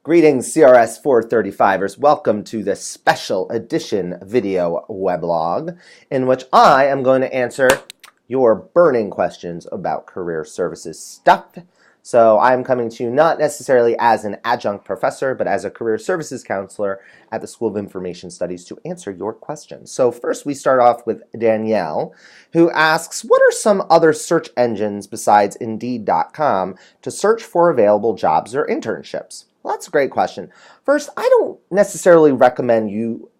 Greetings, CRS 435ers. Welcome to this special edition video weblog in which I am going to answer your burning questions about career services stuff. So I'm coming to you not necessarily as an adjunct professor, but as a career services counselor at the School of Information Studies to answer your questions. So first we start off with Danielle, who asks, what are some other search engines besides Indeed.com to search for available jobs or internships? Well, that's a great question. First, I don't necessarily recommend you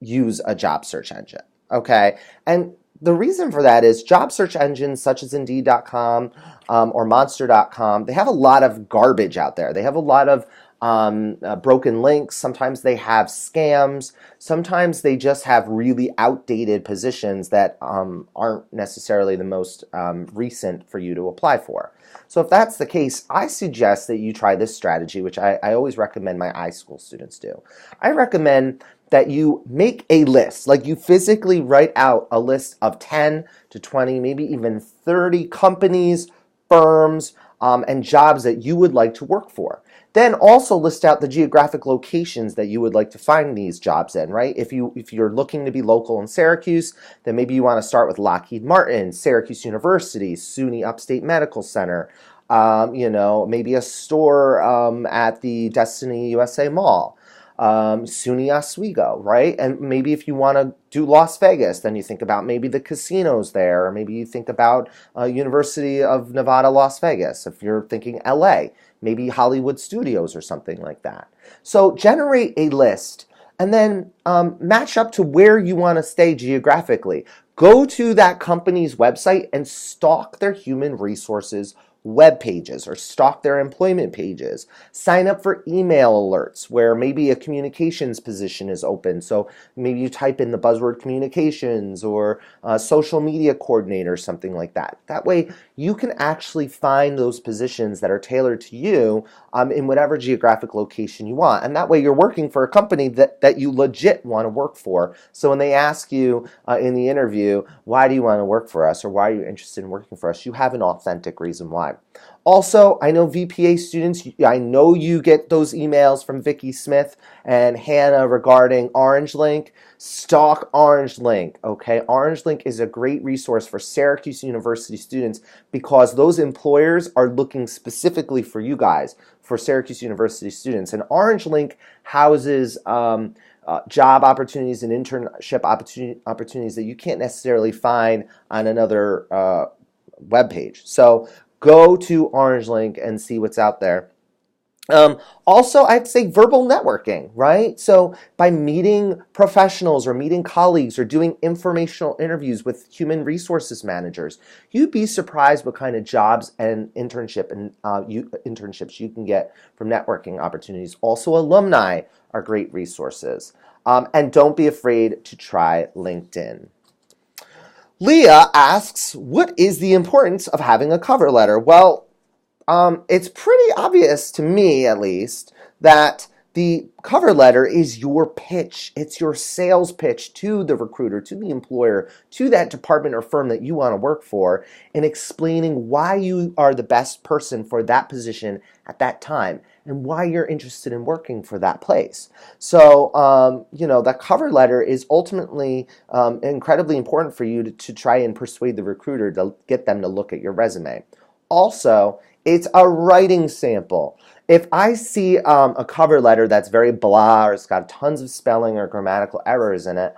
use a job search engine, okay? And the reason for that is job search engines such as Indeed.com or Monster.com, they have a lot of garbage out there. They have a lot of broken links. Sometimes they have scams. Sometimes they just have really outdated positions that aren't necessarily the most recent for you to apply for. So if that's the case, I suggest that you try this strategy, which I always recommend my iSchool students do. I recommend that you make a list, like you physically write out a list of 10 to 20, maybe even 30 companies, firms, and jobs that you would like to work for. Then also list out the geographic locations that you would like to find these jobs in, right? If you're looking to be local in Syracuse, then maybe you want to start with Lockheed Martin, Syracuse University, SUNY Upstate Medical Center, maybe a store at the Destiny USA Mall. SUNY Oswego, right? And maybe if you want to do Las Vegas, then you think about maybe the casinos there, or maybe you think about University of Nevada, Las Vegas. If you're thinking LA, maybe Hollywood Studios or something like that. So generate a list and then match up to where you want to stay geographically. Go to that company's website and stalk their human resources web pages or stalk their employment pages. Sign up for email alerts where maybe a communications position is open. So maybe you type in the buzzword communications or social media coordinator, something like that. That way you can actually find those positions that are tailored to you in whatever geographic location you want. And that way you're working for a company that you legit want to work for. So when they ask you in the interview, why do you want to work for us or why are you interested in working for us, you have an authentic reason why. Also, I know VPA students, I know you get those emails from Vicki Smith and Hannah regarding OrangeLink. Stalk OrangeLink, okay? OrangeLink is a great resource for Syracuse University students because those employers are looking specifically for you guys, for Syracuse University students. And OrangeLink houses job opportunities and internship opportunities that you can't necessarily find on another web page. So go to OrangeLink and see what's out there. Also, I'd say verbal networking, right? So by meeting professionals or meeting colleagues or doing informational interviews with human resources managers, you'd be surprised what kind of jobs and internships you can get from networking opportunities. Also, alumni are great resources. And don't be afraid to try LinkedIn. Leah asks, what is the importance of having a cover letter? Well, it's pretty obvious to me, at least, that the cover letter is your pitch. It's your sales pitch to the recruiter, to the employer, to that department or firm that you want to work for, and explaining why you are the best person for that position at that time and why you're interested in working for that place. So, that cover letter is ultimately incredibly important for you to try and persuade the recruiter to get them to look at your resume. Also, it's a writing sample. If I see a cover letter that's very blah or it's got tons of spelling or grammatical errors in it,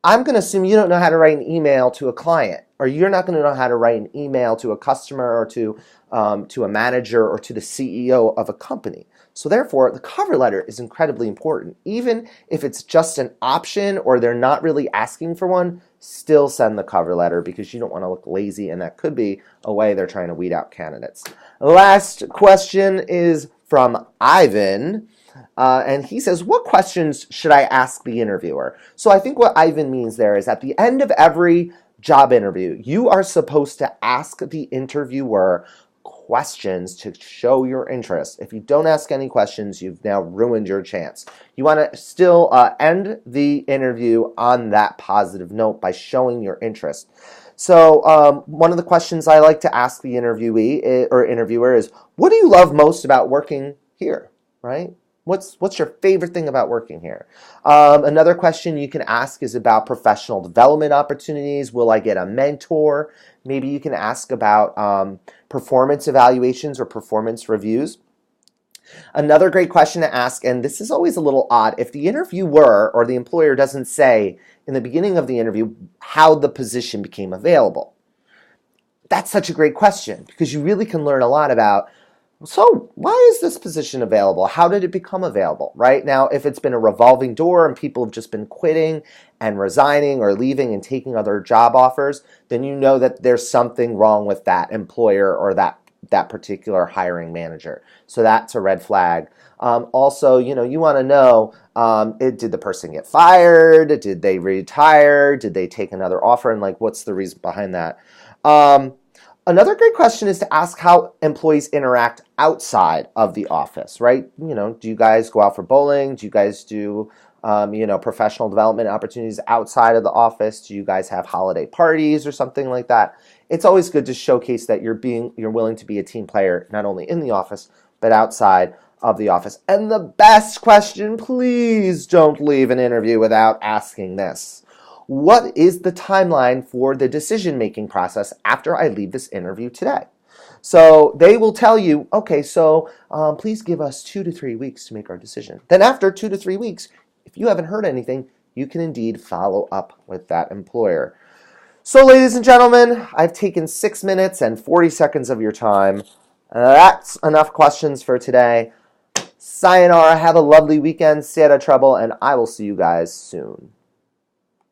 I'm going to assume you don't know how to write an email to a client, or you're not going to know how to write an email to a customer or to a manager or to the CEO of a company. So therefore, the cover letter is incredibly important. Even if it's just an option or they're not really asking for one, still send the cover letter because you don't want to look lazy, and that could be a way they're trying to weed out candidates. Last question is from Ivan. And he says, what questions should I ask the interviewer? So I think what Ivan means there is at the end of every job interview, you are supposed to ask the interviewer questions to show your interest. If you don't ask any questions, you've now ruined your chance. You want to still end the interview on that positive note by showing your interest. So one of the questions I like to ask the interviewee or interviewer is, what do you love most about working here? right? What's your favorite thing about working here? Another question you can ask is about professional development opportunities. Will I get a mentor? Maybe you can ask about performance evaluations or performance reviews. Another great question to ask, and this is always a little odd, if the interviewer or the employer doesn't say in the beginning of the interview how the position became available. That's such a great question because you really can learn a lot about, so why is this position available? How did it become available, right? Now, if it's been a revolving door and people have just been quitting and resigning or leaving and taking other job offers, then you know that there's something wrong with that employer or that particular hiring manager. So that's a red flag. Also, you want to know, did the person get fired? Did they retire? Did they take another offer? And what's the reason behind that? Another great question is to ask how employees interact outside of the office, right? Do you guys go out for bowling? Do you guys do, professional development opportunities outside of the office? Do you guys have holiday parties or something like that? It's always good to showcase that you're willing to be a team player, not only in the office, but outside of the office. And the best question, please don't leave an interview without asking this. What is the timeline for the decision-making process after I leave this interview today? So they will tell you, okay, so please give us 2 to 3 weeks to make our decision. Then after 2 to 3 weeks, if you haven't heard anything, you can indeed follow up with that employer. So ladies and gentlemen, I've taken 6 minutes and 40 seconds of your time. That's enough questions for today. Sayonara, have a lovely weekend, stay out of trouble, and I will see you guys soon.